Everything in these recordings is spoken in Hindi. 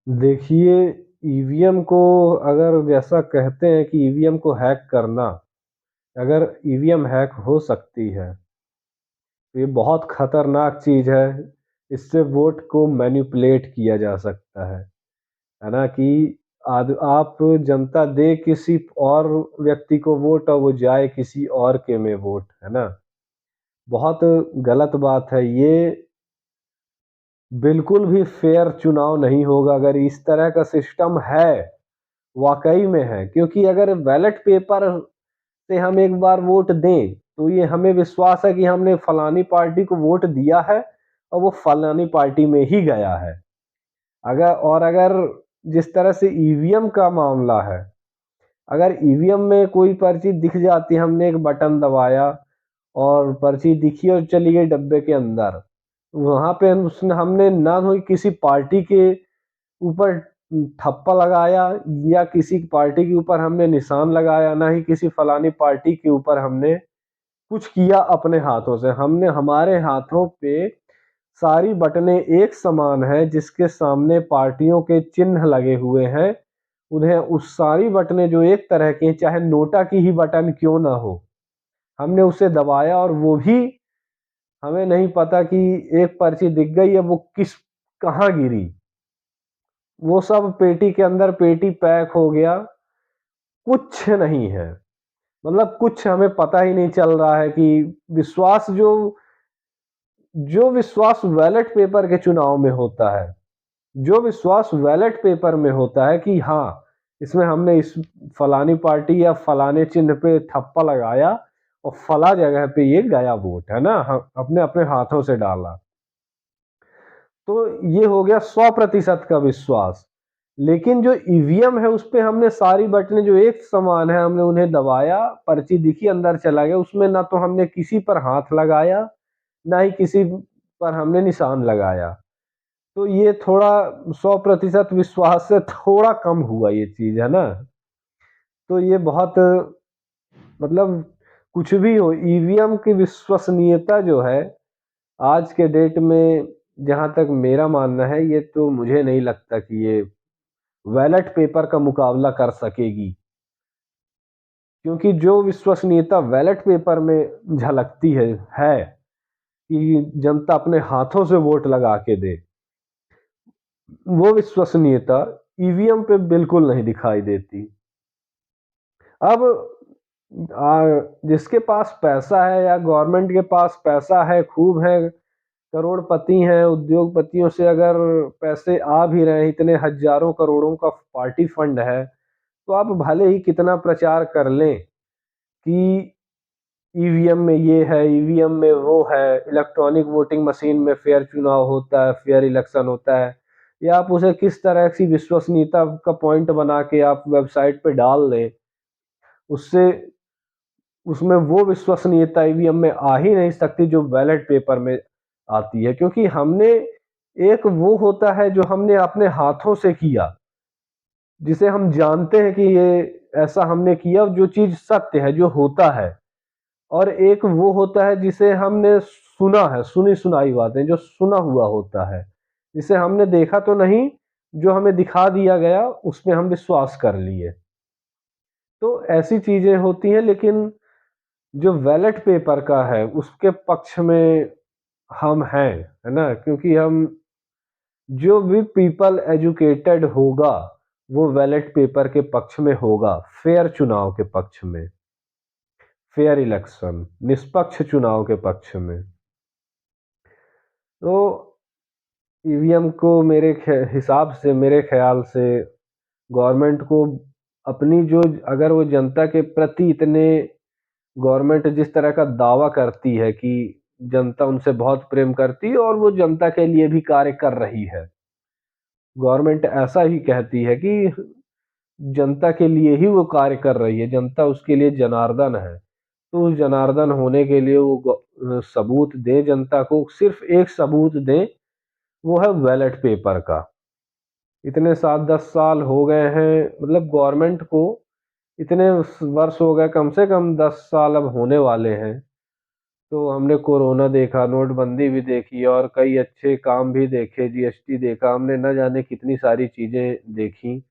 देखिए, ईवीएम को अगर जैसा कहते हैं कि ईवीएम को हैक करना, अगर ईवीएम हैक हो सकती है, तो ये बहुत खतरनाक चीज़ है। इससे वोट को मैनिपुलेट किया जा सकता है ना? कि आप जनता दे किसी और व्यक्ति को वोट और वो जाए किसी और के में वोट, है ना? बहुत गलत बात है ये। बिल्कुल भी फेयर चुनाव नहीं होगा अगर इस तरह का सिस्टम है, वाक़ई में है। क्योंकि अगर बैलेट पेपर से हम एक बार वोट दें, तो ये हमें विश्वास है कि हमने फलानी पार्टी को वोट दिया है और वो फलानी पार्टी में ही गया है। अगर जिस तरह से ईवीएम का मामला है, अगर ईवीएम में कोई पर्ची दिख जाती, हमने एक बटन दबाया और पर्ची दिखी और चली गई डब्बे के अंदर, वहाँ पे उसने हमने ना कोई किसी पार्टी के ऊपर ठप्पा लगाया या किसी पार्टी के ऊपर हमने निशान लगाया, ना ही किसी फलानी पार्टी के ऊपर हमने कुछ किया अपने हाथों से। हमने हमारे हाथों पे सारी बटनें एक समान है, जिसके सामने पार्टियों के चिन्ह लगे हुए हैं, उन्हें उस सारी बटनें जो एक तरह की हैं, चाहे नोटा की ही बटन क्यों ना हो, हमने उसे दबाया और वो भी हमें नहीं पता कि एक पर्ची दिख गई है, वो कहाँ गिरी। वो सब पेटी के अंदर पेटी पैक हो गया, कुछ नहीं है। मतलब कुछ हमें पता ही नहीं चल रहा है कि विश्वास जो जो विश्वास बैलेट पेपर के चुनाव में होता है, जो विश्वास बैलेट पेपर में होता है कि हाँ, इसमें हमने इस फलानी पार्टी या फलाने चिन्ह पे थप्पा लगाया और फला जगह पे ये गया वोट, है ना? अपने अपने हाथों से डाला। तो ये हो गया 100% का विश्वास। लेकिन जो ईवीएम है उसपे हमने सारी बटनें जो एक समान है, हमने उन्हें दबाया, पर्ची दिखी, अंदर चला गया। उसमें ना तो हमने किसी पर हाथ लगाया, ना ही किसी पर हमने निशान लगाया। तो ये थोड़ा 100% विश्वास से थोड़ा कम हुआ ये चीज़, है ना? तो ये बहुत मतलब कुछ भी हो, ईवीएम की विश्वसनीयता जो है आज के डेट में, जहाँ तक मेरा मानना है, ये तो मुझे नहीं लगता कि ये बैलेट पेपर का मुकाबला कर सकेगी। क्योंकि जो विश्वसनीयता बैलेट पेपर में झलकती है कि जनता अपने हाथों से वोट लगा के दे, वो विश्वसनीयता ईवीएम पे बिल्कुल नहीं दिखाई देती। अब जिसके पास पैसा है या गवर्नमेंट के पास पैसा है, खूब है, करोड़पति हैं, उद्योगपतियों से अगर पैसे आ भी रहे हैं, इतने हज़ारों करोड़ों का पार्टी फंड है, तो आप भले ही कितना प्रचार कर लें कि ईवीएम में ये है, ईवीएम में वो है, इलेक्ट्रॉनिक वोटिंग मशीन में फेयर चुनाव होता है, फेयर इलेक्शन होता है, या आप उसे किस तरह की विश्वसनीयता का पॉइंट बना के आप वेबसाइट पे डाल दें, उससे उसमें वो विश्वसनीयता ईवीएम में आ ही नहीं सकती जो बैलेट पेपर में आती है। क्योंकि हमने एक वो होता है जो हमने अपने हाथों से किया, जिसे हम जानते हैं कि ये ऐसा हमने किया, जो चीज़ सत्य है, जो होता है। और एक वो होता है जिसे हमने सुना है, सुनी-सुनाई बातें, जो सुना हुआ होता है, जिसे हमने देखा तो नहीं, जो हमें दिखा दिया गया, उसमें हम विश्वास कर लिए। तो ऐसी चीज़ें होती हैं, लेकिन जो बैलेट पेपर का है, उसके पक्ष में हम हैं, है ना? क्योंकि हम जो भी पीपल एजुकेटेड होगा, वो बैलेट पेपर के पक्ष में होगा, फेयर चुनाव के पक्ष में, फेयर इलेक्शन, निष्पक्ष चुनाव के पक्ष में। तो ईवीएम को मेरे हिसाब से, मेरे ख्याल से गवर्नमेंट को अपनी जो, अगर वो जनता के प्रति इतने, गवर्नमेंट जिस तरह का दावा करती है कि जनता उनसे बहुत प्रेम करती है और वो जनता के लिए भी कार्य कर रही है। गवर्नमेंट ऐसा ही कहती है कि जनता के लिए ही वो कार्य कर रही है, जनता उसके लिए जनार्दन है। तो उस जनार्दन होने के लिए वो सबूत दें जनता को, सिर्फ़ एक सबूत दें, वो है बैलेट पेपर का। इतने 7-10 साल हो गए हैं, मतलब गवर्नमेंट को इतने वर्ष हो गए, कम से कम 10 साल अब होने वाले हैं। तो हमने कोरोना देखा, नोटबंदी भी देखी और कई अच्छे काम भी देखे, जीएसटी देखा, हमने न जाने कितनी सारी चीज़ें देखी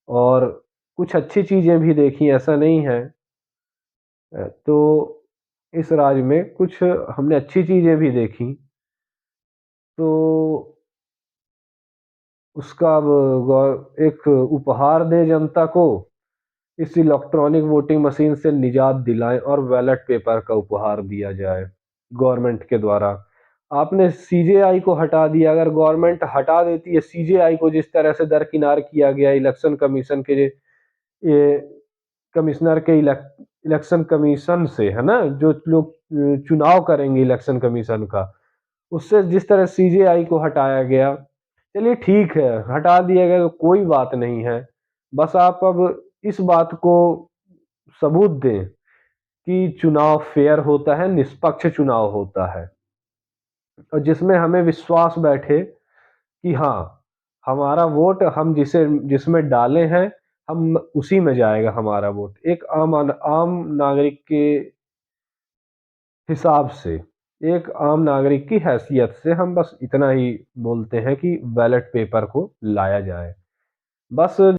और कुछ अच्छी चीज़ें भी देखी, ऐसा नहीं है। तो इस राज्य में कुछ हमने अच्छी चीज़ें भी देखी, तो उसका अब गौ एक उपहार दें जनता को, इस इलेक्ट्रॉनिक वोटिंग मशीन से निजात दिलाएँ और बैलेट पेपर का उपहार दिया जाए गवर्नमेंट के द्वारा। आपने सीजेआई को हटा दिया, अगर गवर्नमेंट हटा देती है सीजेआई को, जिस तरह से दरकिनार किया गया इलेक्शन कमीशन के ये कमिश्नर के इलेक्शन कमीशन से, है ना? जो लोग चुनाव करेंगे इलेक्शन कमीशन का, उससे जिस तरह सीजेआई को हटाया गया, चलिए ठीक है, हटा दिया गया तो कोई बात नहीं है। बस आप अब इस बात को सबूत दें कि चुनाव फेयर होता है, निष्पक्ष चुनाव होता है और जिसमें हमें विश्वास बैठे कि हाँ, हमारा वोट हम जिसमें डाले हैं, हम उसी में जाएगा हमारा वोट। एक आम नागरिक के हिसाब से, एक आम नागरिक की हैसियत से हम बस इतना ही बोलते हैं कि बैलेट पेपर को लाया जाए। बस